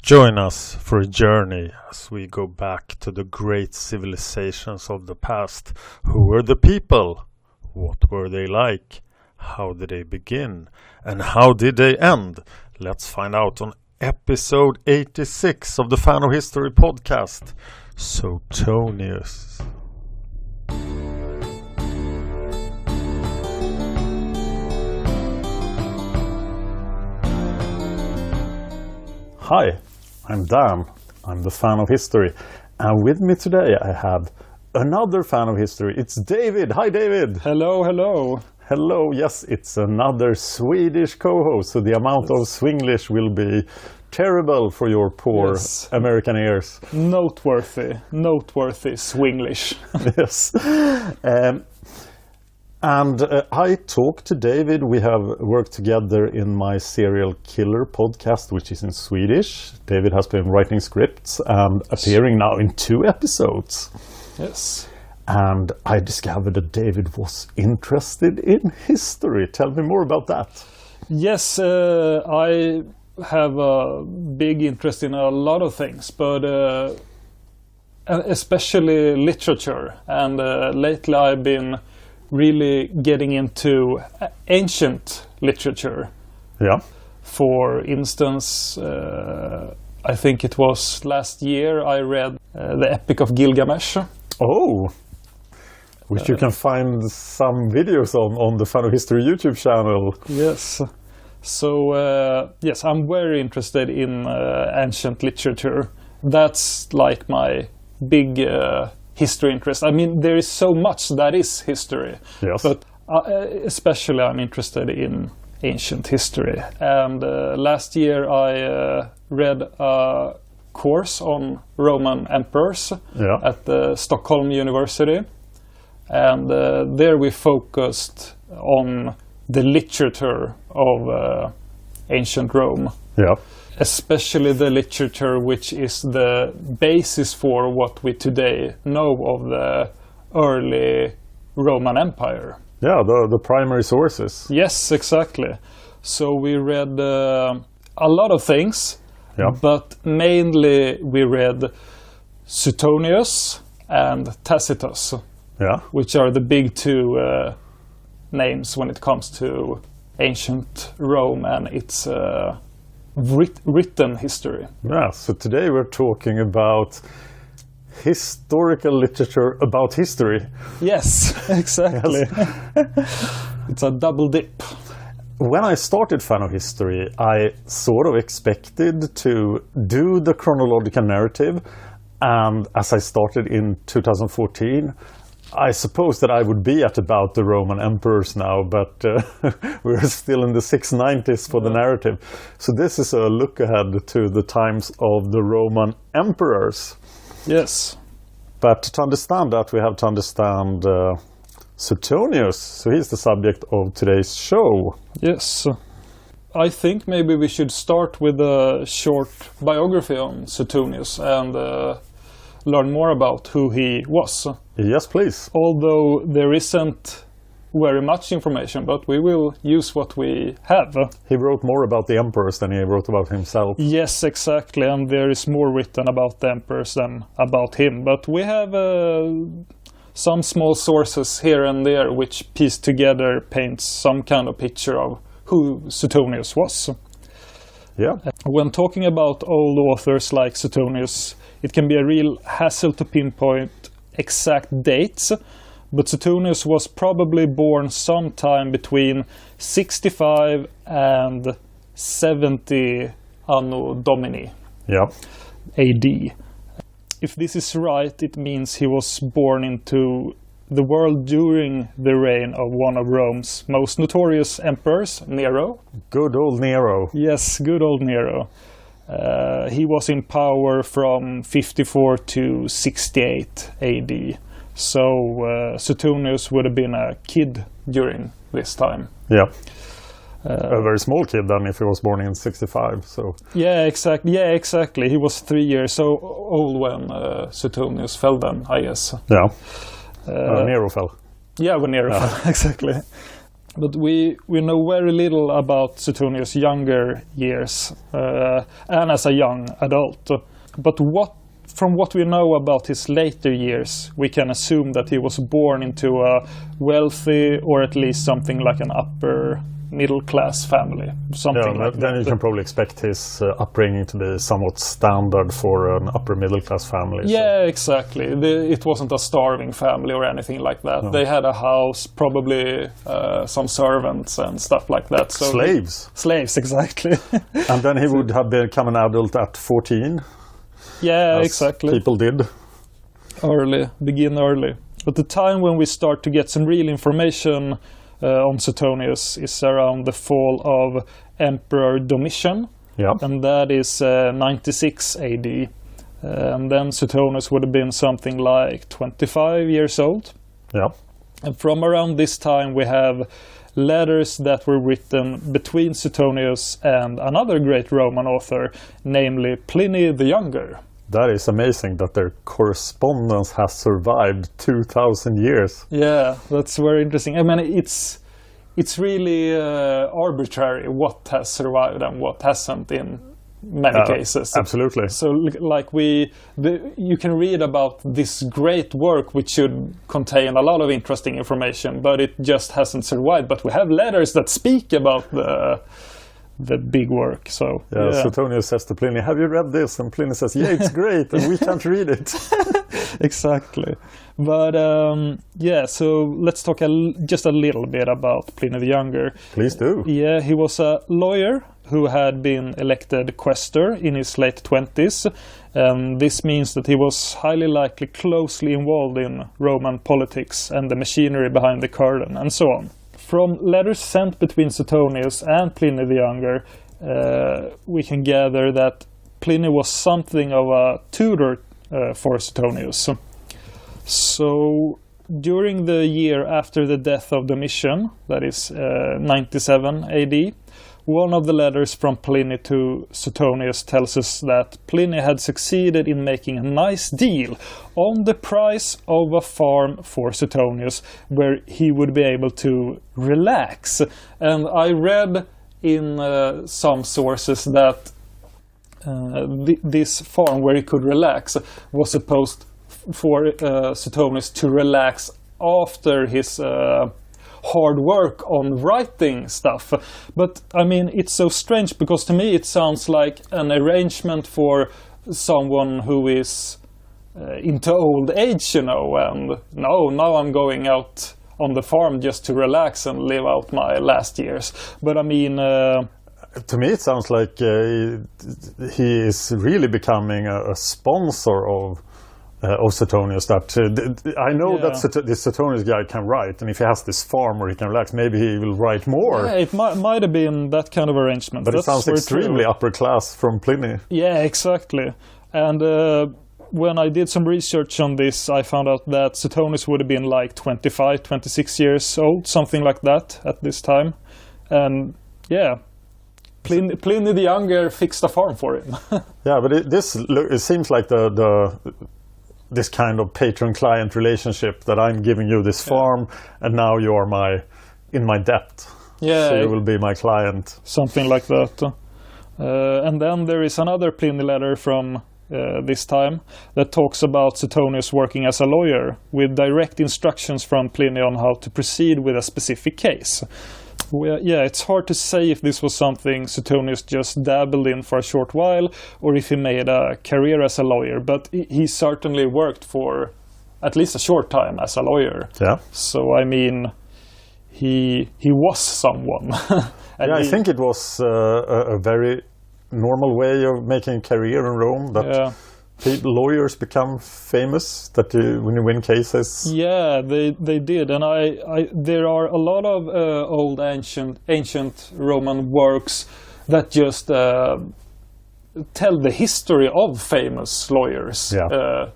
Join us for a journey as we go back to the great civilizations of the past. Who were the people? What were they like? How did they begin? And how did they end? Let's find out on episode 86 of the Fan of History podcast, Suetonius. Hi, I'm Dan. I'm the Fan of History. And with me today I have another Fan of History. It's David. Hi, David. Hello, hello. Hello. Yes, it's another Swedish co-host. So the amount of Swinglish will be terrible for your poor American ears. Noteworthy Swinglish. Yes. And I talked to David. We have worked together in my Serial Killer podcast, which is in Swedish. David has been writing scripts and appearing now in 2 episodes. Yes. And I discovered that David was interested in history. Tell me more about that. Yes, I have a big interest in a lot of things, but especially literature. And lately I've been really getting into ancient literature. Yeah. For instance, I think it was last year I read the Epic of Gilgamesh. Oh, which you can find some videos on the Fan of History YouTube channel. Yes. So, yes, I'm very interested in ancient literature. That's like my big history interest. I mean, there is so much that is history. Yes. But especially I'm interested in ancient history. And last year I read a course on Roman emperors at the Stockholm University. And there we focused on the literature of ancient Rome. Yeah. Especially the literature which is the basis for what we today know of the early Roman Empire. Yeah, the primary sources. Yes, exactly. So we read a lot of things, but mainly we read Suetonius and Tacitus, which are the big 2 names when it comes to ancient Rome and its written history. Yeah, so today we're talking about historical literature about history. Yes, exactly. Yes. It's a double dip. When I started Fan of History, I sort of expected to do the chronological narrative, and as I started in 2014, I suppose that I would be at about the Roman emperors now, but we're still in the 690s for the narrative. So this is a look ahead to the times of the Roman emperors. Yes. But to understand that, we have to understand Suetonius. So he's the subject of today's show. Yes. I think maybe we should start with a short biography on Suetonius and learn more about who he was. Yes, please. Although there isn't very much information, but we will use what we have. He wrote more about the emperors than he wrote about himself. Yes, exactly, and there is more written about the emperors than about him. But we have some small sources here and there which piece together paints some kind of picture of who Suetonius was. Yeah. When talking about old authors like Suetonius, it can be a real hassle to pinpoint exact dates, but Suetonius was probably born sometime between 65 and 70 Anno Domini AD. If this is right, it means he was born into the world during the reign of one of Rome's most notorious emperors, Nero. Good old Nero. Yes, good old Nero. He was in power from 54 to 68 AD. So Suetonius would have been a kid during this time. Yeah. A very small kid then if he was born in 65. So. Yeah, exactly. He was 3 years old when Suetonius fell then, I guess. Yeah. Nero fell. Yeah, when Nero fell, exactly. But we know very little about Suetonius' younger years and as a young adult. But from what we know about his later years, we can assume that he was born into a wealthy, or at least something like an upper middle class family. Something like then that. you can probably expect his upbringing to be somewhat standard for an upper middle class family. Yeah, exactly. It wasn't a starving family or anything like that. No. They had a house, probably some servants and stuff like that. So Slaves, exactly. And then he would have become an adult at 14. Yeah, exactly. People did. Begin early. But the time when we start to get some real information on Suetonius is around the fall of Emperor Domitian, and that is 96 AD. And then Suetonius would have been something like 25 years old. Yeah. And from around this time we have letters that were written between Suetonius and another great Roman author, namely Pliny the Younger. That is amazing that their correspondence has survived 2,000 years. Yeah, that's very interesting. I mean, it's really arbitrary what has survived and what hasn't in many cases. Absolutely. So, like you can read about this great work which should contain a lot of interesting information, but it just hasn't survived. But we have letters that speak about the big work. So Suetonius says to Pliny, "Have you read this?" And Pliny says, "Yeah, it's great, and we can't read it." Exactly. But so let's talk just a little bit about Pliny the Younger. Please do. Yeah, he was a lawyer who had been elected quaestor in his late 20s. This means that he was highly likely closely involved in Roman politics and the machinery behind the curtain and so on. From letters sent between Suetonius and Pliny the Younger, we can gather that Pliny was something of a tutor for Suetonius. So during the year after the death of Domitian, that is 97 AD, one of the letters from Pliny to Suetonius tells us that Pliny had succeeded in making a nice deal on the price of a farm for Suetonius where he would be able to relax. And I read in some sources that this farm where he could relax was supposed for Suetonius to relax after his hard work on writing stuff. But I mean, it's so strange because to me it sounds like an arrangement for someone who is into old age, and now I'm going out on the farm just to relax and live out my last years. But I mean, to me it sounds like he is really becoming a sponsor of Suetonius. That I know that this Suetonius guy can write, and if he has this farm where he can relax, maybe he will write more. Yeah, it might have been that kind of arrangement. But that's, it sounds extremely upper class from Pliny. Yeah, exactly. And when I did some research on this, I found out that Suetonius would have been like 25, 26 years old, something like that at this time. And yeah, Pliny the Younger fixed a farm for him. Yeah, but it seems like this kind of patron-client relationship, that I'm giving you this farm and now you are in my debt. Yeah, so you will be my client. Something like that. And then there is another Pliny letter from this time that talks about Suetonius working as a lawyer with direct instructions from Pliny on how to proceed with a specific case. Well, yeah, it's hard to say if this was something Suetonius just dabbled in for a short while or if he made a career as a lawyer, but he certainly worked for at least a short time as a lawyer. Yeah. So, I mean, he was someone. I think it was a very normal way of making a career in Rome, that lawyers become famous, that when you win cases. Yeah, they did, and there are a lot of old ancient Roman works that just tell the history of famous lawyers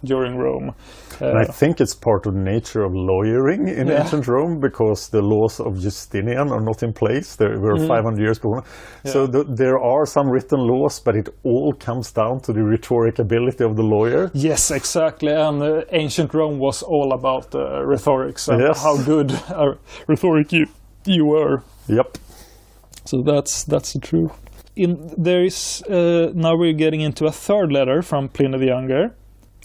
during Rome. And I think it's part of the nature of lawyering in ancient Rome, because the laws of Justinian are not in place. They were 500 years ago. Yeah. So there are some written laws, but it all comes down to the rhetoric ability of the lawyer. Yes, exactly. And ancient Rome was all about rhetorics and how good rhetoric you were. Yep. So that's the truth. There is now we're getting into a third letter from Pliny the Younger,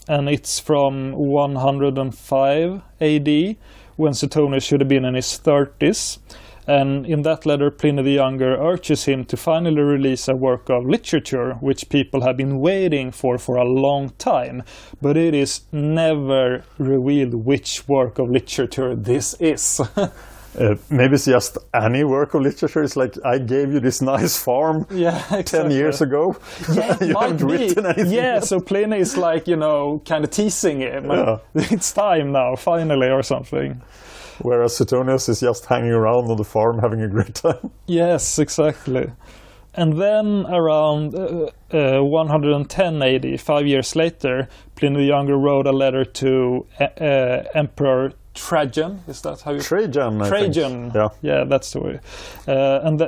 and it's from 105 AD, when Suetonius should have been in his 30s. And in that letter, Pliny the Younger urges him to finally release a work of literature, which people have been waiting for a long time. But it is never revealed which work of literature this is. Maybe it's just any work of literature. It's like, I gave you this nice farm exactly. 10 years ago. Yeah, you haven't written anything yet. So Pliny is like, kind of teasing him. Yeah. It's time now, finally, or something. Whereas Suetonius is just hanging around on the farm having a great time. Yes, exactly. And then around 110 AD, 5 years later, Pliny the Younger wrote a letter to Emperor Trajan. Is that how you... Trajan, I Trajan. think. Yeah, that's the way. And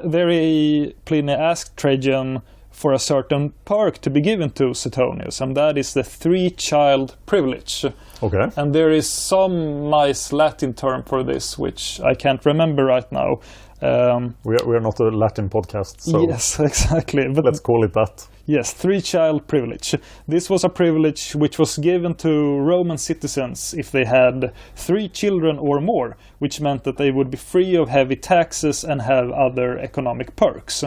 Pliny asked Trajan for a certain perk to be given to Suetonius, and that is the three-child privilege. Okay. And there is some nice Latin term for this, which I can't remember right now. We're not a Latin podcast, so yes, exactly. But let's call it that. Yes, three-child privilege. This was a privilege which was given to Roman citizens if they had 3 children or more, which meant that they would be free of heavy taxes and have other economic perks.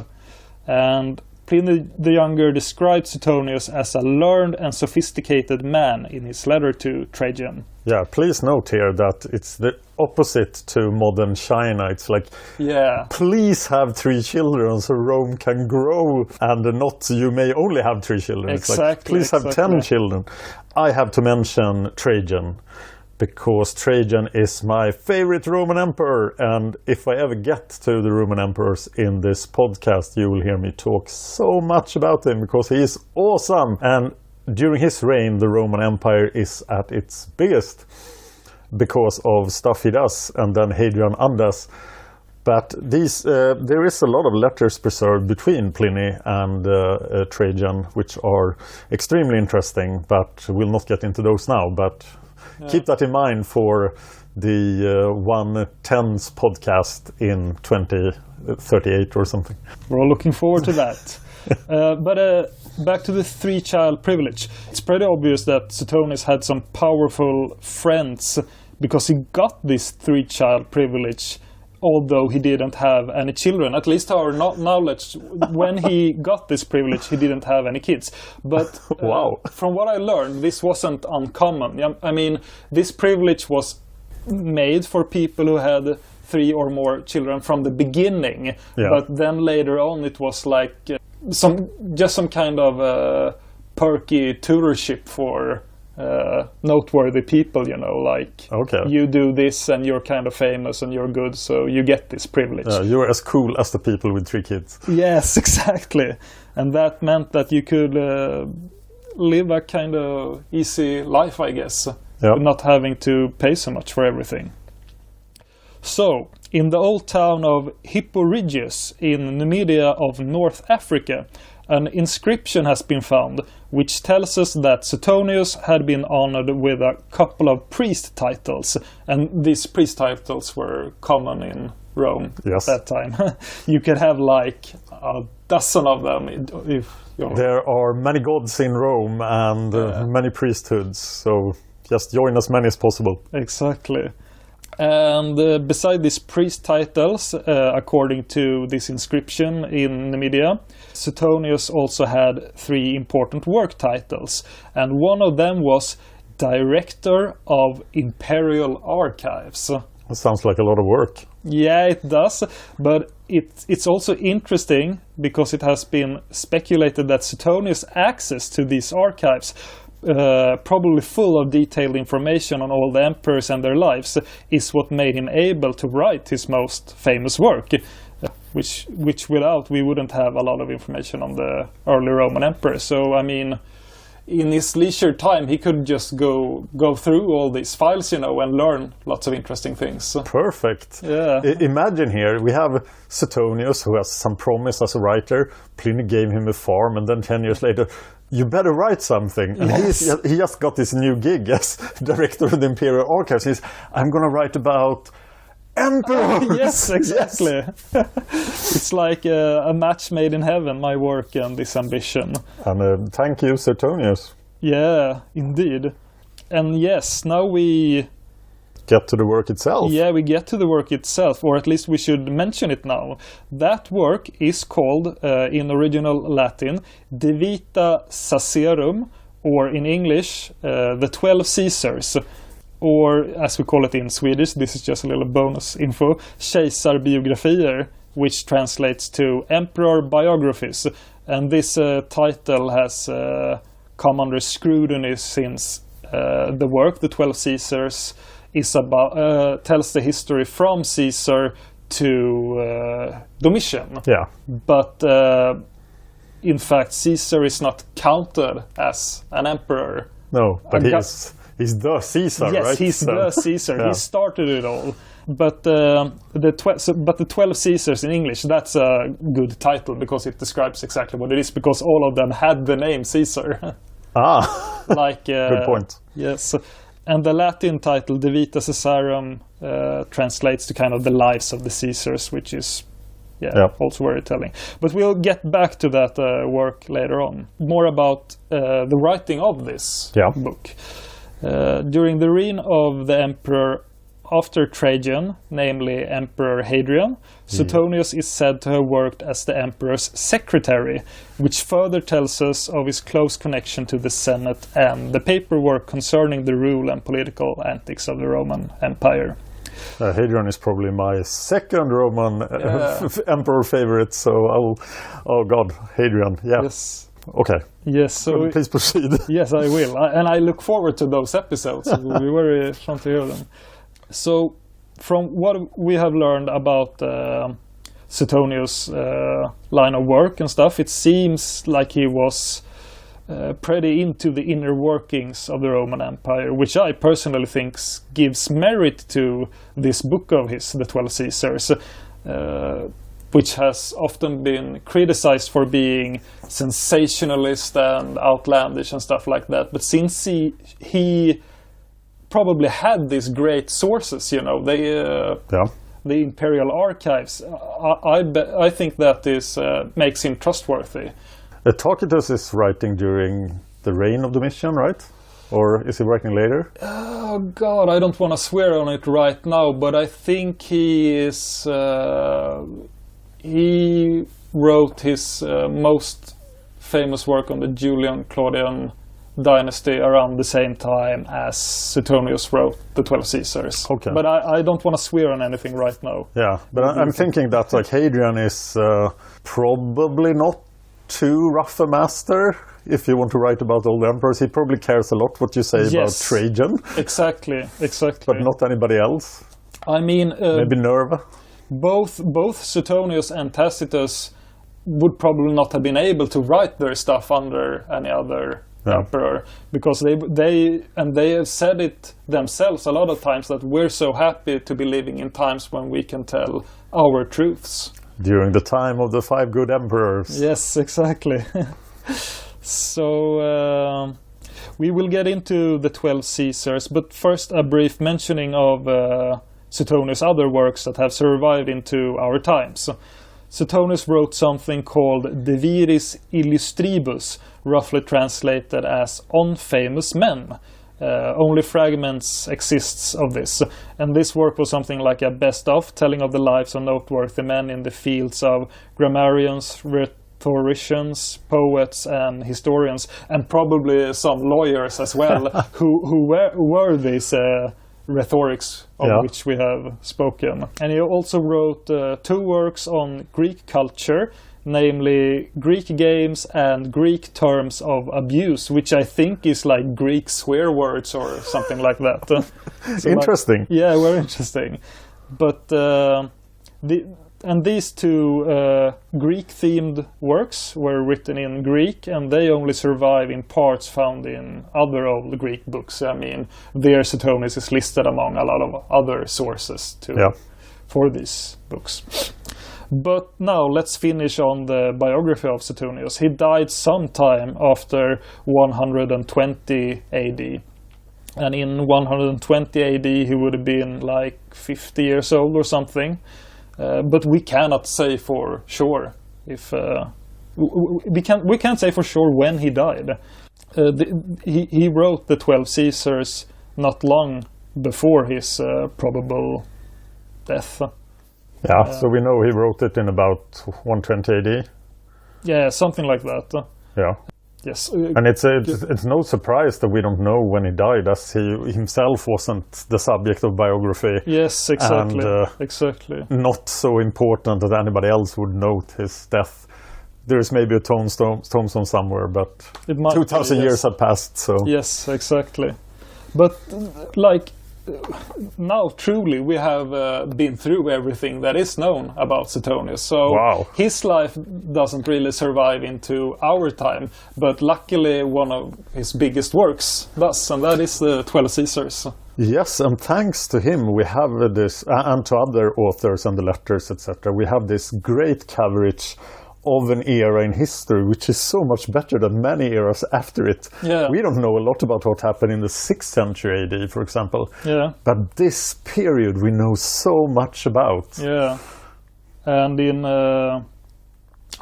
And Pliny the Younger describes Suetonius as a learned and sophisticated man in his letter to Trajan. Yeah, please note here that it's the opposite to modern China. It's like, please have 3 children so Rome can grow, and not you may only have 3 children. Exactly, it's like, please have 10 children. I have to mention Trajan, because Trajan is my favorite Roman emperor, and if I ever get to the Roman emperors in this podcast, you will hear me talk so much about him, because he is awesome. And during his reign, the Roman Empire is at its biggest because of stuff he does, and then Hadrian undoes. But there is a lot of letters preserved between Pliny and Trajan, which are extremely interesting, but we'll not get into those now. But keep that in mind for the 1/10th podcast in 2038 or something. We're all looking forward to that. But back to the three-child privilege. It's pretty obvious that Suetonius had some powerful friends because he got this three-child privilege, although he didn't have any children. At least to our knowledge, when he got this privilege, he didn't have any kids. But wow. From what I learned, this wasn't uncommon. I mean, this privilege was made for people who had 3 or more children from the beginning. Yeah. But then later on, it was like some kind of perky tutorship for noteworthy people, like you do this and you're kind of famous and you're good, so you get this privilege. You're as cool as the people with 3 kids. Yes, exactly. And that meant that you could live a kind of easy life, I guess, not having to pay so much for everything. So, in the old town of Hipporygius in Numidia of North Africa, an inscription has been found which tells us that Suetonius had been honored with a couple of priest titles, and these priest titles were common in Rome at that time. You could have like a dozen of them. There are many gods in Rome and many priesthoods, so just join as many as possible. Exactly. And beside these priest titles, according to this inscription in Numidia, Suetonius also had 3 important work titles, and one of them was Director of Imperial Archives. That sounds like a lot of work. Yeah, it does, but it's also interesting because it has been speculated that Suetonius' access to these archives, probably full of detailed information on all the emperors and their lives, is what made him able to write his most famous work, which without we wouldn't have a lot of information on the early Roman emperors. So I mean, in his leisure time he could just go through all these files, and learn lots of interesting things. Perfect. Yeah. Imagine here we have Suetonius, who has some promise as a writer. Pliny gave him a farm, and then 10 years later, you better write something. And he just got this new gig as director of the Imperial Archives. I'm going to write about emperors! Yes, exactly. It's like a match made in heaven, my work and this ambition. And thank you, Suetonius. Yeah, indeed. And yes, now we get to the work itself. Yeah, we get to the work itself, or at least we should mention it now. That work is called, in original Latin, De Vita Caesarum, or in English, The 12 Caesars, or as we call it in Swedish, this is just a little bonus info, Kejsarbiografier, which translates to Emperor Biographies. And this title has come under scrutiny since the work, The 12 Caesars, is about tells the history from Caesar to Domitian. Yeah. But in fact, Caesar is not counted as an emperor. No, but he's the Caesar, yes, right? Yes, he's the Caesar. Yeah. He started it all. But the 12 Caesars in English, that's a good title because it describes exactly what it is, because all of them had the name Caesar. Like good point. Yes. And the Latin title, De Vita Caesarum, translates to kind of the lives of the Caesars, which is also very telling. But we'll get back to that work later on. More about the writing of this book. During the reign of the emperor after Trajan, namely Emperor Hadrian, Suetonius is said to have worked as the emperor's secretary, which further tells us of his close connection to the Senate and the paperwork concerning the rule and political antics of the Roman Empire. Hadrian is probably my second Roman emperor favorite, so oh god, Hadrian, yeah. Yes. Okay. Yes. So please proceed. Yes, I will, and I look forward to those episodes. It will be very fun to hear them. So, from what we have learned about Suetonius' line of work and stuff, it seems like he was pretty into the inner workings of the Roman Empire, which I personally think gives merit to this book of his, The 12 Caesars, which has often been criticized for being sensationalist and outlandish and stuff like that. But since he probably had these great sources, the imperial archives, I think that is makes him trustworthy. Tacitus is writing during the reign of Domitian, right? Or is he writing later? Oh God, I don't want to swear on it right now, but I think he is. He wrote his most famous work on the Julian-Claudian dynasty around the same time as Suetonius wrote The 12 Caesars. Okay. But I don't want to swear on anything right now. Yeah, but I'm thinking that like Hadrian is probably not too rough a master. If you want to write about old emperors, he probably cares a lot what you say about Trajan. Exactly. But not anybody else. I mean, maybe Nerva. Both Suetonius and Tacitus would probably not have been able to write their stuff under any other emperor, because they have said it themselves a lot of times that we're so happy to be living in times when we can tell our truths. During the time of the 5 good emperors. Yes, exactly. So we will get into the 12 Caesars, but first a brief mentioning of Suetonius' other works that have survived into our times. Suetonius wrote something called De Viris Illustribus, roughly translated as On Famous Men. Only fragments exists of this, and this work was something like a best-of, telling of the lives of noteworthy men in the fields of grammarians, rhetoricians, poets, and historians, and probably some lawyers as well, who were these rhetorics of which we have spoken. And he also wrote 2 works on Greek culture, namely Greek games and Greek terms of abuse, which I think is like Greek swear words or something like that. So interesting. Very interesting. But these 2 Greek-themed works were written in Greek, and they only survive in parts found in other old Greek books. I mean, there Suetonius is listed among a lot of other sources for these books. But now let's finish on the biography of Suetonius. He died sometime after 120 AD. And in 120 AD he would have been like 50 years old or something. But we cannot say for sure if we can't say for sure when he died. He wrote the 12 Caesars not long before his probable death. Yeah, so we know he wrote it in about 120 AD. Yeah, something like that. Yeah. Yes. And it's no surprise that we don't know when he died, as he himself wasn't the subject of biography. Yes, exactly. And, exactly. Not so important that anybody else would note his death. There's maybe a tombstone somewhere, but 2,000 years have passed, so... Yes, exactly. But, like, now truly we have been through everything that is known about Suetonius. So wow. His life doesn't really survive into our time, but luckily one of his biggest works does, and that is the 12 Caesars. Yes, and thanks to him we have this, and to other authors and the letters, etc., we have this great coverage of an era in history which is so much better than many eras after it. Yeah. We don't know a lot about what happened in the 6th century AD, for example. Yeah. But this period we know so much about. Yeah. And in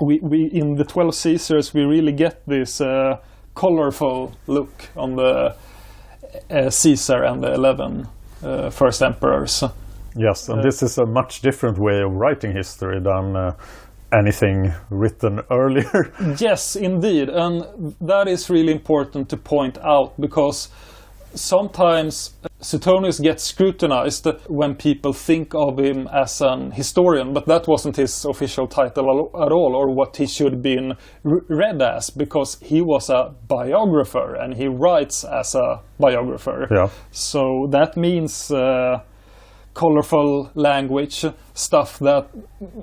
we in the 12 Caesars we really get this colorful look on the Caesar and the 11 first emperors. Yes, and this is a much different way of writing history than anything written earlier. Yes, indeed, and that is really important to point out, because sometimes Suetonius gets scrutinized when people think of him as an historian, but that wasn't his official title at all, or what he should have been read as, because he was a biographer and he writes as a biographer. Yeah. So that means colorful language, stuff that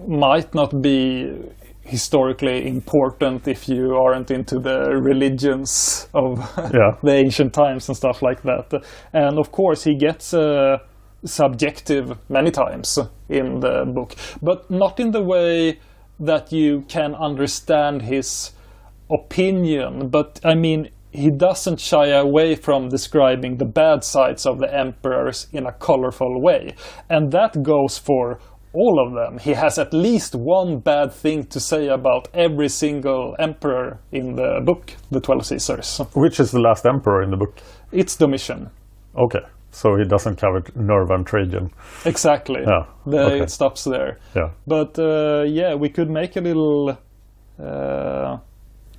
might not be historically important if you aren't into the religions of the ancient times and stuff like that. And of course he gets subjective many times in the book, but not in the way that you can understand his opinion. But I mean, he doesn't shy away from describing the bad sides of the emperors in a colorful way. And that goes for all of them. He has at least one bad thing to say about every single emperor in the book, the 12 Caesars. Which is the last emperor in the book? It's Domitian. Okay, so he doesn't cover Nerva and Trajan. Exactly. Yeah. It stops there. Yeah. But we could make a little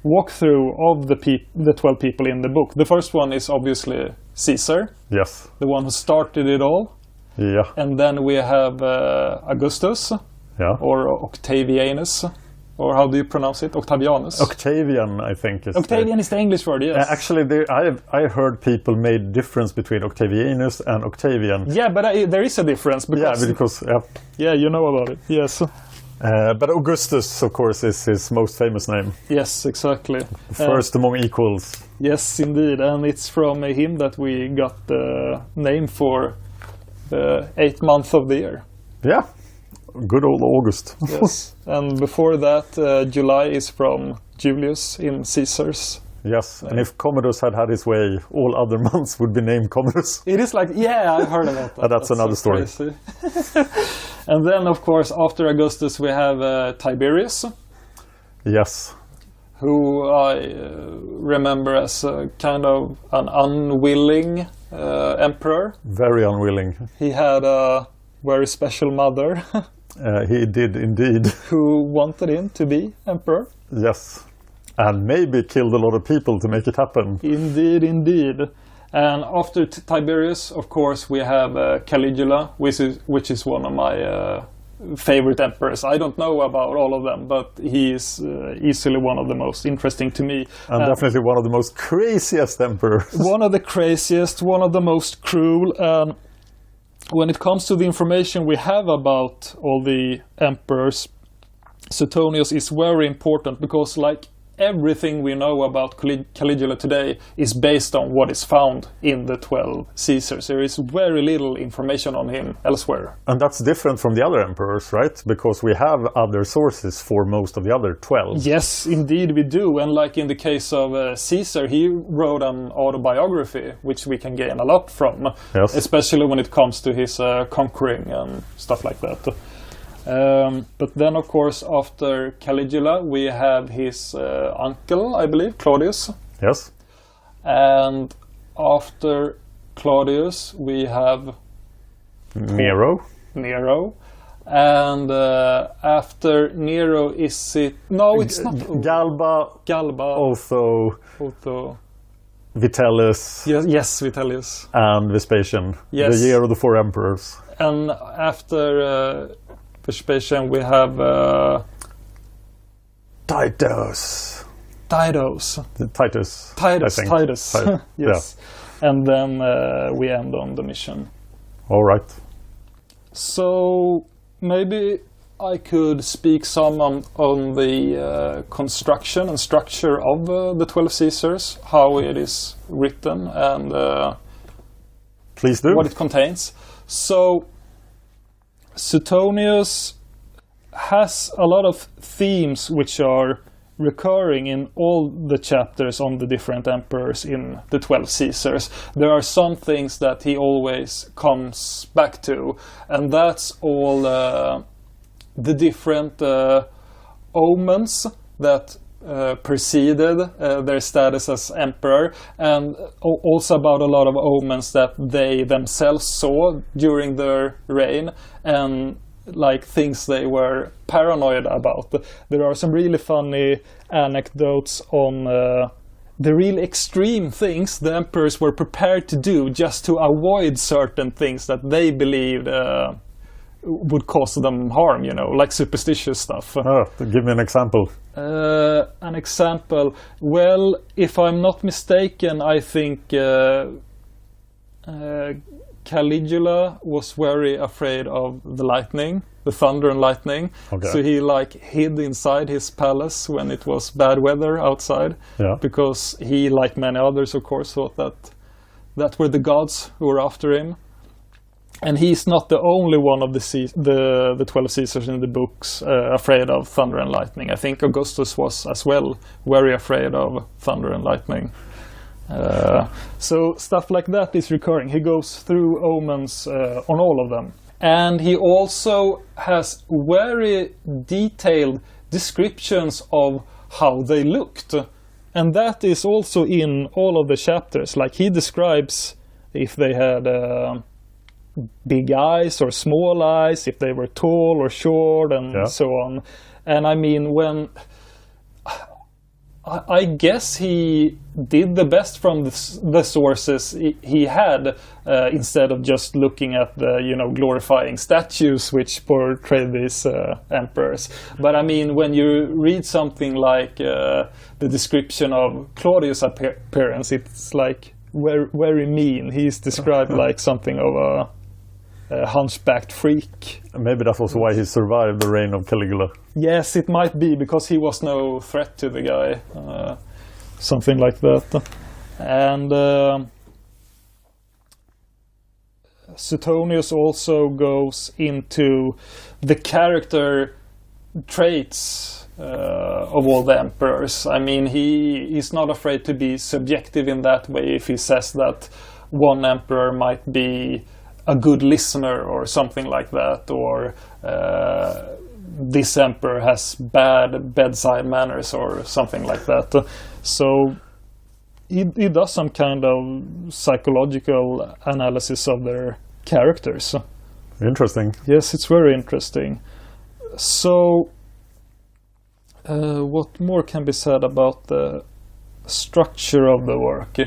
walkthrough of the 12 people in the book. The first one is obviously Caesar. Yes. The one who started it all. Yeah. And then we have Augustus. Yeah. Or Octavianus. Or how do you pronounce it? Octavianus? Octavian, I think. Octavian is the English word, yes. Actually, I heard people made difference between Octavianus and Octavian. Yeah, but there is a difference. Because, Yeah, you know about it, yes. But Augustus, of course, is his most famous name. Yes, exactly. First among equals. Yes, indeed. And it's from him that we got the name for the 8th month of the year. Yeah, good old August. Yes, and before that, July is from Julius in Caesar's. Yes, and if Commodus had his way, all other months would be named Commodus. It is like, yeah, I heard about that. That's another story. And then, of course, after Augustus, we have Tiberius. Yes. Who I remember as kind of an unwilling emperor. Very unwilling. He had a very special mother. He did indeed. Who wanted him to be emperor. Yes. And maybe killed a lot of people to make it happen. Indeed, indeed. And after Tiberius, of course, we have Caligula, which is one of my favorite emperors. I don't know about all of them, but he is easily one of the most interesting to me. And definitely one of the most craziest emperors. One of the craziest, one of the most cruel. When it comes to the information we have about all the emperors, Suetonius is very important because, like everything we know about Caligula today is based on what is found in the 12 Caesars. There is very little information on him elsewhere. And that's different from the other emperors, right? Because we have other sources for most of the other 12. Yes, indeed we do. And like in the case of Caesar, he wrote an autobiography, which we can gain a lot from, yes. Especially when it comes to his conquering and stuff like that. But then, of course, after Caligula, we have his uncle, I believe, Claudius. Yes. And after Claudius, we have Nero. And after Nero, is it... No, it's not. Galba. Otho. Vitellius. Yes, Vitellius. And Vespasian. Yes. The year of the 4 emperors. And after Vespasian, we have... Titus. Titus. Yes. Yeah. And then we end on Domitian. All right. So maybe I could speak some on the construction and structure of the 12 Caesars, how it is written and please do. What it contains. So Suetonius has a lot of themes which are recurring in all the chapters on the different emperors in the 12 Caesars. There are some things that he always comes back to, and that's all the different omens that preceded their status as emperor, and also about a lot of omens that they themselves saw during their reign, and like things they were paranoid about. There are some really funny anecdotes on the real extreme things the emperors were prepared to do just to avoid certain things that they believed would cause them harm, you know, like superstitious stuff. Oh, give me an example. An example, well, if I'm not mistaken, I think Caligula was very afraid of the lightning, the thunder and lightning. Okay. So he like hid inside his palace when it was bad weather outside. Yeah. Because he, like many others, of course, thought that were the gods who were after him. And he's not the only one of the 12 Caesars in the books afraid of thunder and lightning. I think Augustus was as well very afraid of thunder and lightning. So stuff like that is recurring. He goes through omens on all of them. And he also has very detailed descriptions of how they looked. And that is also in all of the chapters. Like he describes if they had big eyes or small eyes, if they were tall or short, and so on. And I mean, when... I guess he did the best from the sources he had, instead of just looking at the, you know, glorifying statues which portray these emperors. But I mean, when you read something like the description of Claudius' appearance, it's like very mean. He's described like something of a hunchbacked freak. Maybe that's also why he survived the reign of Caligula. Yes, it might be, because he was no threat to the guy. Something like that. And Suetonius also goes into the character traits of all the emperors. I mean, he's not afraid to be subjective in that way if he says that one emperor might be a good listener or something like that, or this emperor has bad bedside manners or something like that. So he does some kind of psychological analysis of their characters. Interesting. Yes, it's very interesting. So what more can be said about the structure of the work?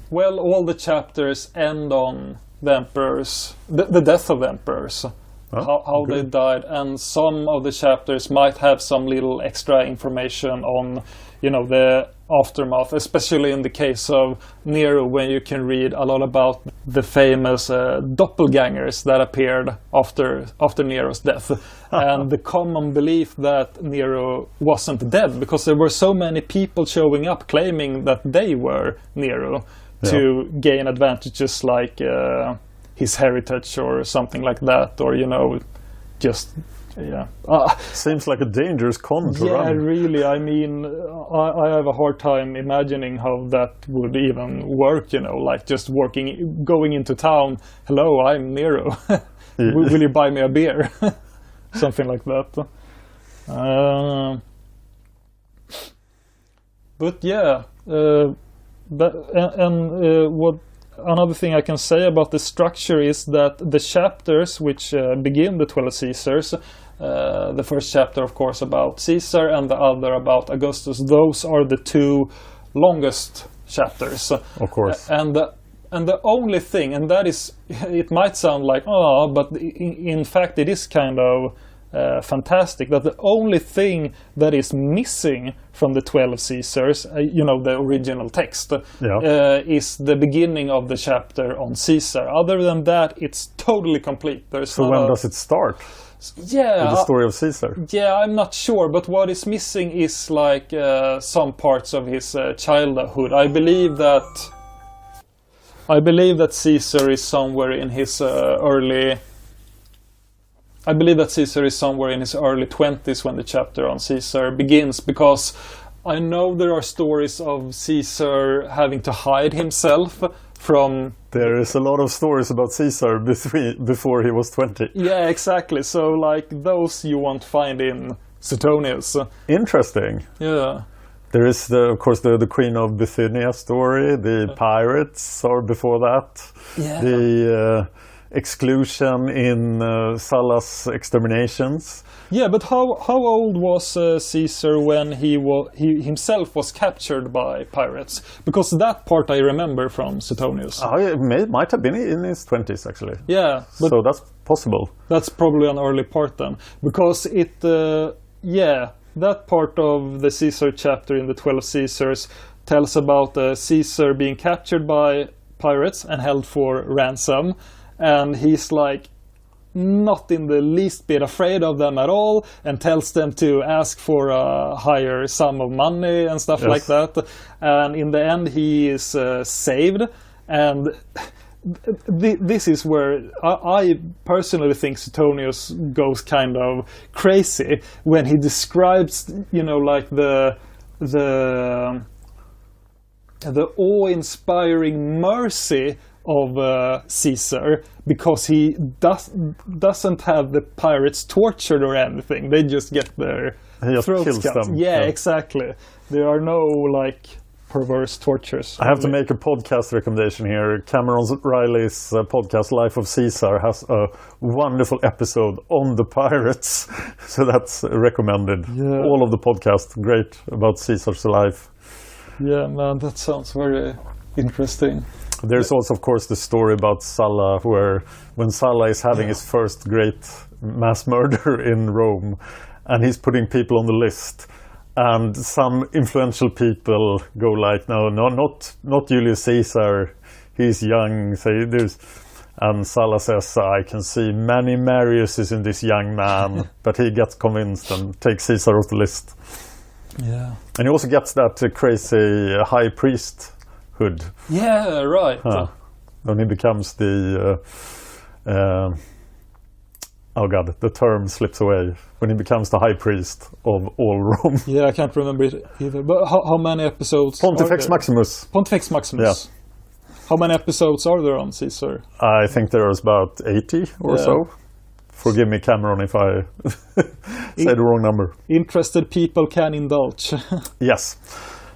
Well, all the chapters end on the emperors, the death of the emperors, how they died, and some of the chapters might have some little extra information on, the aftermath, especially in the case of Nero, when you can read a lot about the famous doppelgangers that appeared after Nero's death. And the common belief that Nero wasn't dead, because there were so many people showing up claiming that they were Nero to gain advantages like his heritage or something like that, or just seems like a dangerous con to run. Yeah, really. I mean, I have a hard time imagining how that would even work, like just going into town. Hello, I'm Nero. Will you buy me a beer? Something like that. But yeah, what another thing I can say about the structure is that the chapters which begin the 12 Caesars, the first chapter, of course, about Caesar, and the other about Augustus, those are the two longest chapters. Of course. And the only thing, and that is, it might sound like, but in fact it is kind of fantastic, that the only thing that is missing from the 12 Caesars, the original text, is the beginning of the chapter on Caesar. Other than that, it's totally complete. So when does it start? Yeah, the story of Caesar. Yeah, I'm not sure, but what is missing is like some parts of his childhood. I believe that Caesar is somewhere in his early 20s when the chapter on Caesar begins, because I know there are stories of Caesar having to hide himself from... There is a lot of stories about Caesar before he was 20. Yeah, exactly. So, like, those you won't find in Suetonius. Interesting. Yeah. There is, of course, the Queen of Bithynia story. The pirates are before that. Yeah. The exclusion in Sulla's exterminations. Yeah, but how old was Caesar when he himself was captured by pirates? Because that part I remember from Suetonius. It might have been in his 20s, actually. Yeah. So that's possible. That's probably an early part then. Because that part of the Caesar chapter in the 12 Caesars tells about Caesar being captured by pirates and held for ransom. And he's like not in the least bit afraid of them at all, and tells them to ask for a higher sum of money and stuff like that. And in the end he is saved. And this is where I personally think Suetonius goes kind of crazy when he describes, like the awe-inspiring mercy of Caesar, because he doesn't have the pirates tortured or anything. They just get their throats cut. Yeah, exactly. There are no perverse tortures. I have to make a podcast recommendation here. Cameron Riley's podcast Life of Caesar has a wonderful episode on the pirates, so that's recommended. Yeah. All of the podcast great about Caesar's life. Yeah, man, that sounds very interesting. There's also, of course, the story about Sulla, where when Sulla is having his first great mass murder in Rome, and he's putting people on the list, and some influential people go like, no, not Julius Caesar, he's young. And Sulla says, I can see many Mariuses in this young man, but he gets convinced and takes Caesar off the list. Yeah. And he also gets that crazy high priest. Yeah, right. When he becomes the the term slips away. When he becomes the high priest of all Rome. Yeah, I can't remember it either. But how many episodes? Pontifex Maximus. Pontifex Maximus. Yeah. How many episodes are there on Caesar? I think there is about 80 or so. Forgive me, Cameron, if I say the wrong number. Interested people can indulge. Yes.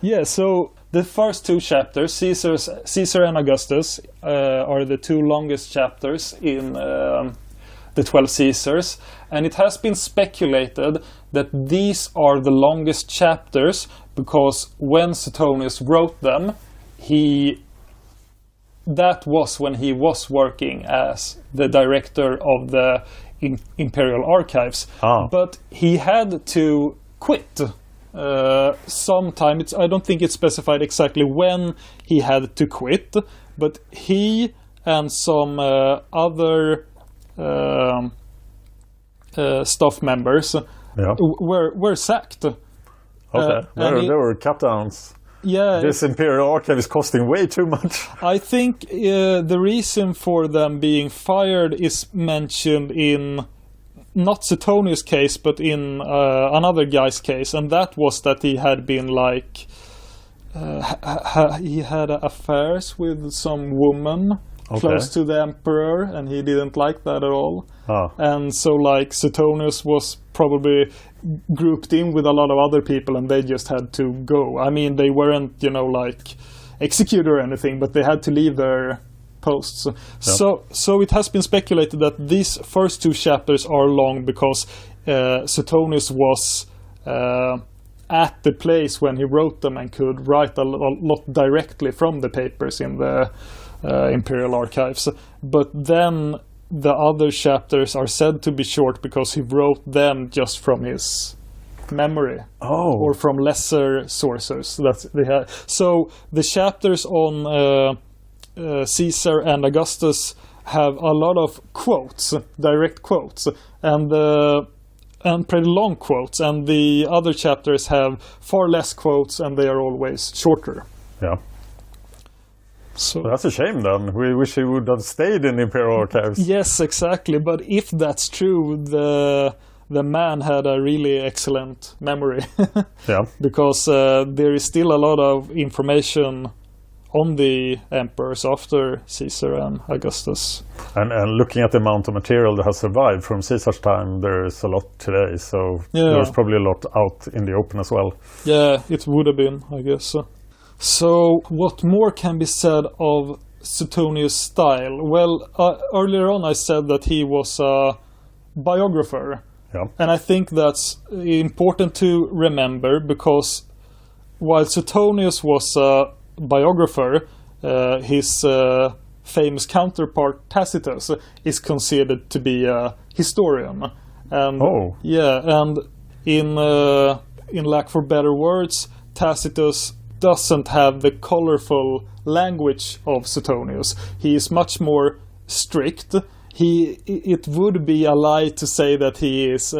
Yeah, so the first two chapters, Caesar and Augustus, are the two longest chapters in the 12 Caesars. And it has been speculated that these are the longest chapters because when Suetonius wrote them, that was when he was working as the director of the Imperial Archives. But he had to quit sometime. I don't think it's specified exactly when he had to quit, but he and some other staff members were sacked. Okay, they were captains. Yeah, this Imperial Archive is costing way too much. I think the reason for them being fired is mentioned in not Suetonius' case, but in another guy's case, and that was that he had been like he had affairs with some woman close to the emperor, and he didn't like that at all. And so like Suetonius was probably grouped in with a lot of other people, and they just had to go. I mean, they weren't, like executed or anything, but they had to leave their posts. So it has been speculated that these first two chapters are long because Suetonius was at the place when he wrote them and could write a lot directly from the papers in the Imperial Archives. But then the other chapters are said to be short because he wrote them just from his memory or from lesser sources that they had. So the chapters on Caesar and Augustus have a lot of quotes, direct quotes, and pretty long quotes, and the other chapters have far less quotes, and they are always shorter. Yeah. So that's a shame then. We wish he would have stayed in the Imperial Archives. Yes, exactly. But if that's true, the man had a really excellent memory. Because there is still a lot of information on the emperors after Caesar and Augustus. And looking at the amount of material that has survived from Caesar's time, there is a lot today. So there's probably a lot out in the open as well. Yeah, it would have been, I guess. So what more can be said of Suetonius' style? Well, earlier on I said that he was a biographer. Yeah. And I think that's important to remember because while Suetonius was a biographer, his famous counterpart Tacitus is considered to be a historian. And and in lack for better words, Tacitus doesn't have the colorful language of Suetonius. He is much more strict. It would be a lie to say that he is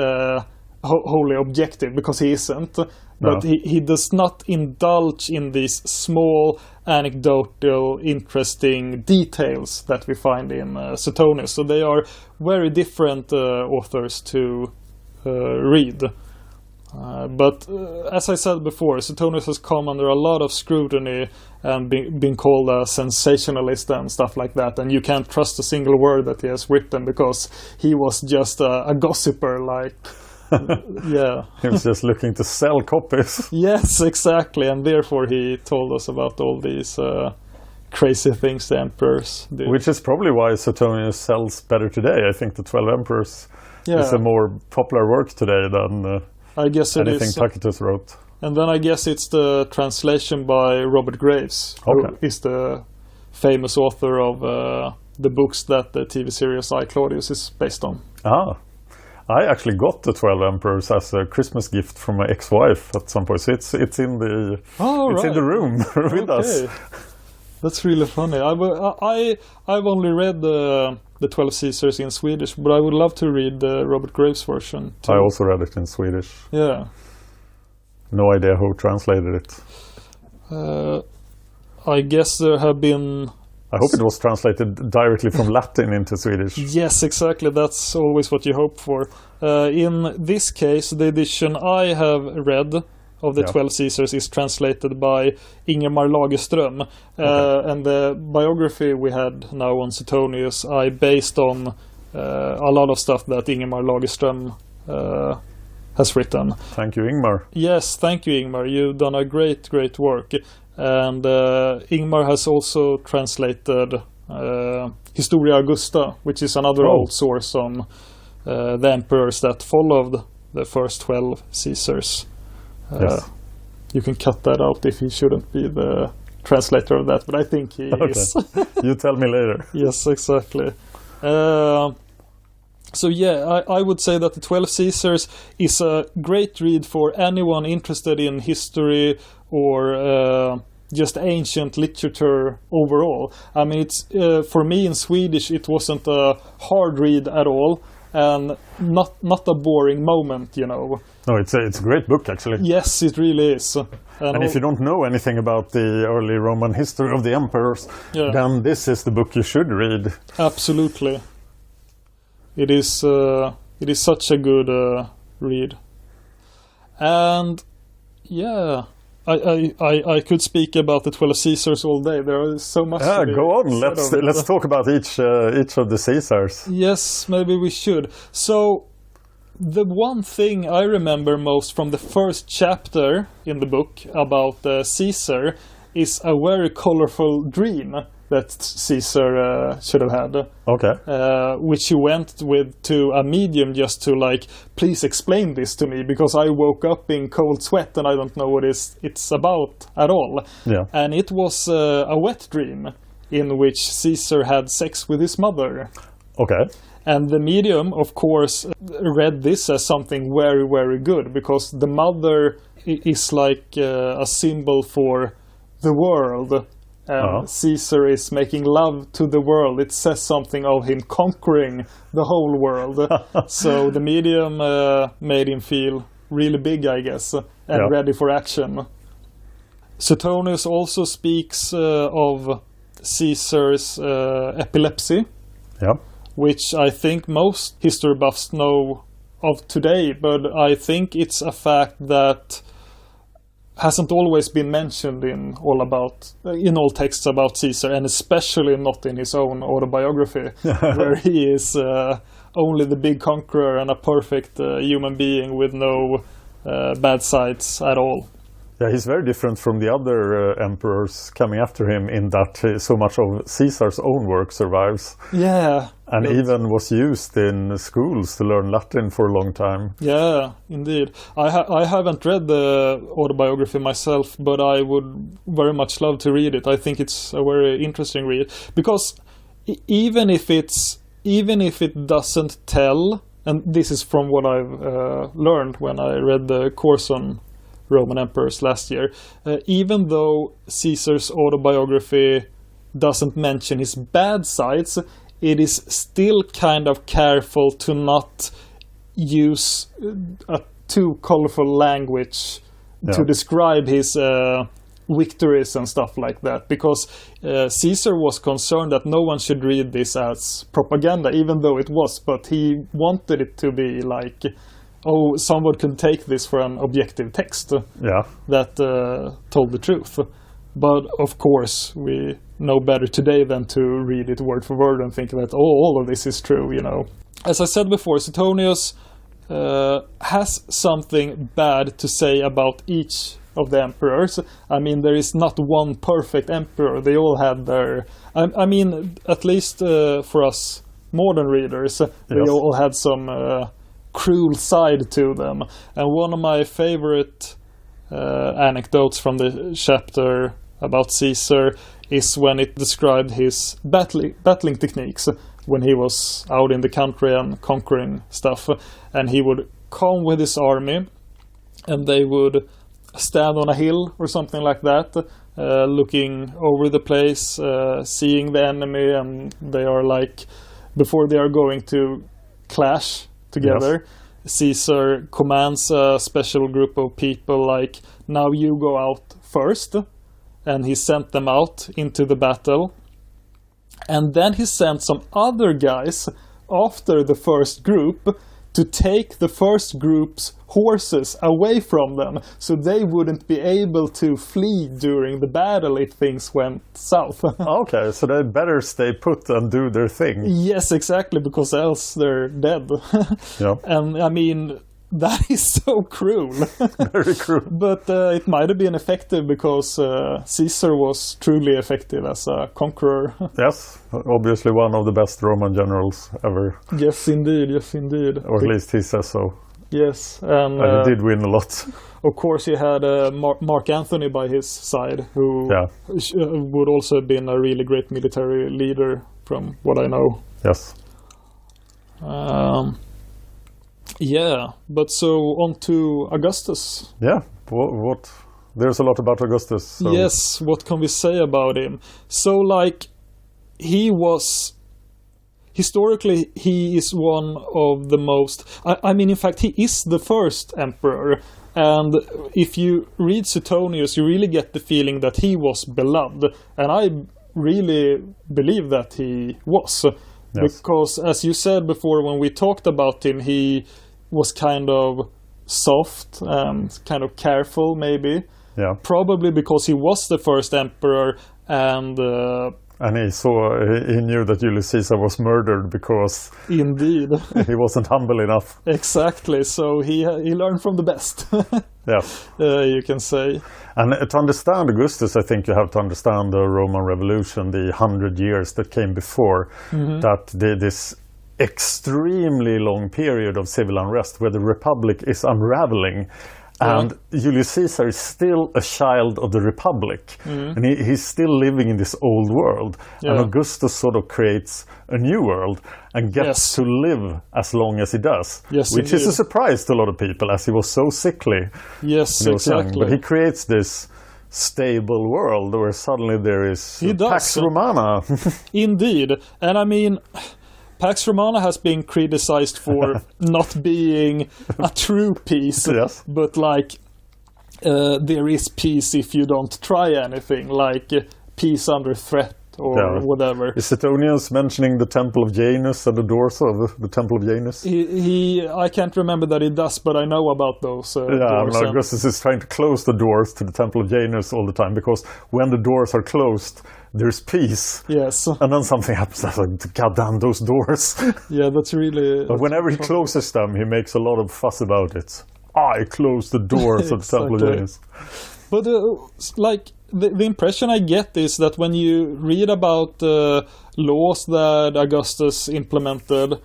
wholly objective, because he isn't. But he does not indulge in these small, anecdotal, interesting details that we find in Suetonius. So they are very different authors to read. But as I said before, Suetonius has come under a lot of scrutiny and been called a sensationalist and stuff like that. And you can't trust a single word that he has written because he was just a gossiper, like... He was just looking to sell copies. Yes, exactly. And therefore he told us about all these crazy things the emperors did. Which is probably why Suetonius sells better today. I think the 12 Emperors is a more popular work today than... I guess anything Tacitus wrote. And then I guess it's the translation by Robert Graves, who is the famous author of the books that the TV series I, Claudius is based on. I actually got the 12 Emperors as a Christmas gift from my ex-wife at some point. So it's in the in the room with us. That's really funny. I've only read the 12 Caesars in Swedish, but I would love to read the Robert Graves version too. I also read it in Swedish. Yeah. No idea who translated it. I guess there have been... I hope it was translated directly from Latin into Swedish. Yes, exactly. That's always what you hope for. In this case, the edition I have read of the 12 Caesars is translated by Ingemar Lagerström. And the biography we had now on Suetonius, I based on a lot of stuff that Ingemar Lagerström has written. Thank you, Ingmar. Yes, thank you, Ingmar. You've done a great work. And Ingmar has also translated Historia Augusta, which is another old source on the emperors that followed the first 12 Caesars. Yes. You can cut that out if he shouldn't be the translator of that, but I think he is. You tell me later. Yes, exactly. So yeah, I would say that the 12 Caesars is a great read for anyone interested in history or just ancient literature overall. I mean, it's for me in Swedish, it wasn't a hard read at all, and not a boring moment, you know. No, it's a great book, actually. Yes, it really is. And if you don't know anything about the early Roman history of the emperors, then this is the book you should read. Absolutely. It is such a good read. And yeah, I could speak about the 12 Caesars all day. There is so much. Go on. Let's talk about each of the Caesars. Yes, maybe we should. So the one thing I remember most from the first chapter in the book about Caesar is a very colorful dream that Caesar should have had. Okay. Which he went with to a medium just to like, please explain this to me, because I woke up in cold sweat and I don't know what it's about at all. Yeah. And it was a wet dream in which Caesar had sex with his mother. Okay. And the medium, of course, read this as something very, very good, because the mother is like a symbol for the world. And Caesar is making love to the world. It says something of him conquering the whole world. So the medium made him feel really big, I guess, and ready for action. Suetonius also speaks of Caesar's epilepsy, which I think most history buffs know of today, but I think it's a fact that hasn't always been mentioned in all texts about Caesar, and especially not in his own autobiography, where he is only the big conqueror and a perfect human being with no bad sides at all. Yeah, he's very different from the other emperors coming after him in that so much of Caesar's own work survives. Yeah. And even was used in schools to learn Latin for a long time. Yeah, indeed. I haven't read the autobiography myself, but I would very much love to read it. I think it's a very interesting read, because even if it doesn't tell, and this is from what I've learned when I read the course on Roman emperors last year, even though Caesar's autobiography doesn't mention his bad sides, it is still kind of careful to not use a too colorful language to describe his victories and stuff like that, because Caesar was concerned that no one should read this as propaganda, even though it was, but he wanted it to be like, oh, someone can take this for an objective text that told the truth. But of course, we know better today than to read it word for word and think that, all of this is true, you know. As I said before, Suetonius has something bad to say about each of the emperors. I mean, there is not one perfect emperor. They all had their... I mean, at least for us modern readers, they all had some cruel side to them. And one of my favorite anecdotes from the chapter about Caesar is when it described his battling techniques when he was out in the country and conquering stuff. And he would come with his army, and they would stand on a hill or something like that, looking over the place, seeing the enemy, and they are like, before they are going to clash together, Caesar commands a special group of people, like, now you go out first, and he sent them out into the battle. And then he sent some other guys after the first group to take the first group's horses away from them, so they wouldn't be able to flee during the battle if things went south. Okay, so they better stay put and do their thing. Yes, exactly, because else they're dead. And I mean, that is so cruel. Very cruel. But it might have been effective, because Caesar was truly effective as a conqueror. Yes, obviously one of the best Roman generals ever. Yes, indeed, yes, indeed. Or at least he says so. Yes, and he did win a lot. Of course, he had Mark Antony by his side, who would also have been a really great military leader, from what I know. Yes. Yeah, but so on to Augustus. Yeah, what? There's a lot about Augustus. So. Yes, what can we say about him? So, like, he was... Historically, he is one of the most... I mean, in fact, he is the first emperor. And if you read Suetonius, you really get the feeling that he was beloved. And I really believe that he was. Yes. Because, as you said before, when we talked about him, he was kind of soft and kind of careful, maybe. Yeah. Probably because he was the first emperor, and he knew that Julius Caesar was murdered because indeed he wasn't humble enough. Exactly. So he learned from the best. Yeah, you can say. And to understand Augustus, I think you have to understand the Roman Revolution, the 100 years that came before, that this extremely long period of civil unrest where the Republic is unraveling. And Julius Caesar is still a child of the Republic. And he's still living in this old world. And Augustus sort of creates a new world and gets to live as long as he does. Yes, which is a surprise to a lot of people, as he was so sickly. Yes, exactly. But he creates this stable world where suddenly there is Pax Romana. Indeed. And I mean... Pax Romana has been criticized for not being a true peace, but like there is peace if you don't try anything, like peace under threat or whatever. Is Suetonius mentioning the Temple of Janus and the doors of the Temple of Janus? I can't remember that he does, but I know about those doors. Augustus is trying to close the doors to the Temple of Janus all the time, because when the doors are closed, there's peace. Yes. And then something happens. Like, God damn those doors. Yeah, that's really... But whenever he closes them, he makes a lot of fuss about it. I closed the doors of the Temple of Janus. But, the impression I get is that when you read about laws that Augustus implemented,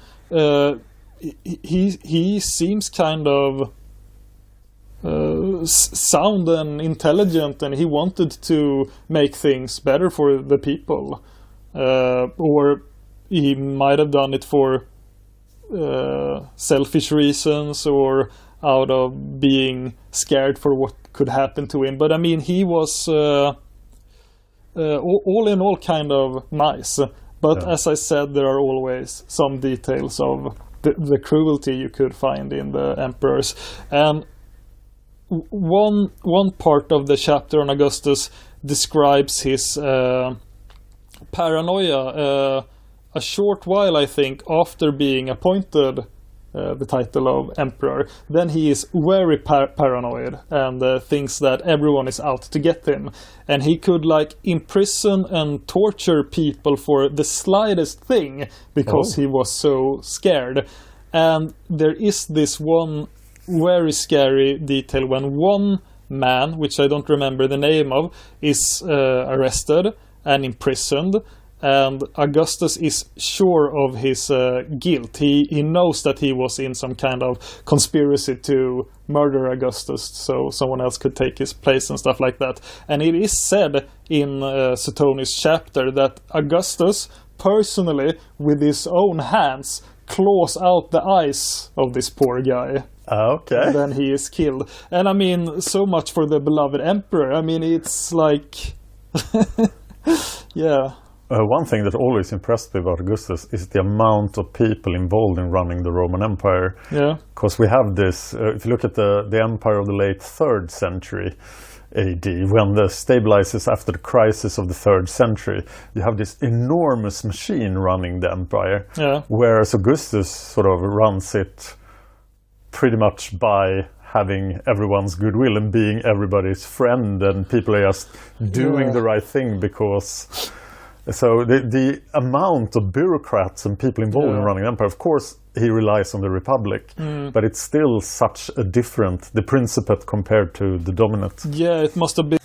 he seems kind of sound and intelligent, and he wanted to make things better for the people, or he might have done it for selfish reasons or out of being scared for what could happen to him. But I mean, he was all in all kind of nice, but as I said, there are always some details of the cruelty you could find in the emperors. And one part of the chapter on Augustus describes his paranoia a short while, I think, after being appointed the title of emperor. Then he is very paranoid and thinks that everyone is out to get him, and he could like imprison and torture people for the slightest thing because he was so scared. And there is this one very scary detail when one man, which I don't remember the name of, is arrested and imprisoned, and Augustus is sure of his guilt. He knows that he was in some kind of conspiracy to murder Augustus so someone else could take his place and stuff like that. And it is said in Suetonius' chapter that Augustus personally, with his own hands, claws out the eyes of this poor guy. Okay. And then he is killed. And I mean, so much for the beloved emperor. I mean, it's like... yeah. One thing that always impressed me about Augustus is the amount of people involved in running the Roman Empire. Yeah. Because we have this, if you look at the empire of the late 3rd century AD, when the stabilizes after the crisis of the 3rd century, you have this enormous machine running the empire. Yeah. Whereas Augustus sort of runs it pretty much by having everyone's goodwill and being everybody's friend, and people are just doing the right thing because... So the amount of bureaucrats and people involved in running the empire, of course, he relies on the Republic, but it's still such a the Principate compared to the Dominate. Yeah, it must have been.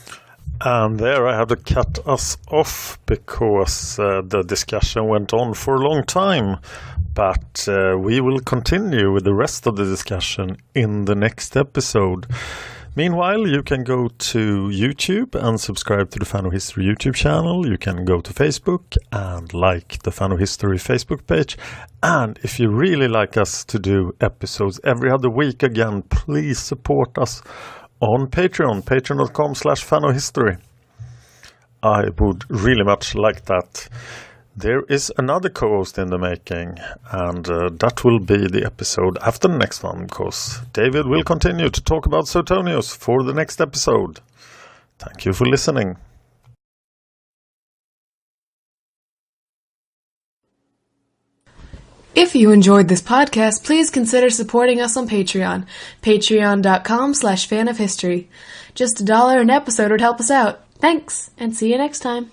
And there I had to cut us off because the discussion went on for a long time. But we will continue with the rest of the discussion in the next episode. Meanwhile, you can go to YouTube and subscribe to the Fan of History YouTube channel. You can go to Facebook and like the Fan of History Facebook page. And if you really like us to do episodes every other week again, please support us on Patreon, patreon.com/fanofhistory. I would really much like that. There is another co-host in the making, and that will be the episode after the next one, because David will continue to talk about Suetonius for the next episode. Thank you for listening. If you enjoyed this podcast, please consider supporting us on Patreon, patreon.com/fanofhistory. Just $1 an episode would help us out. Thanks, and see you next time.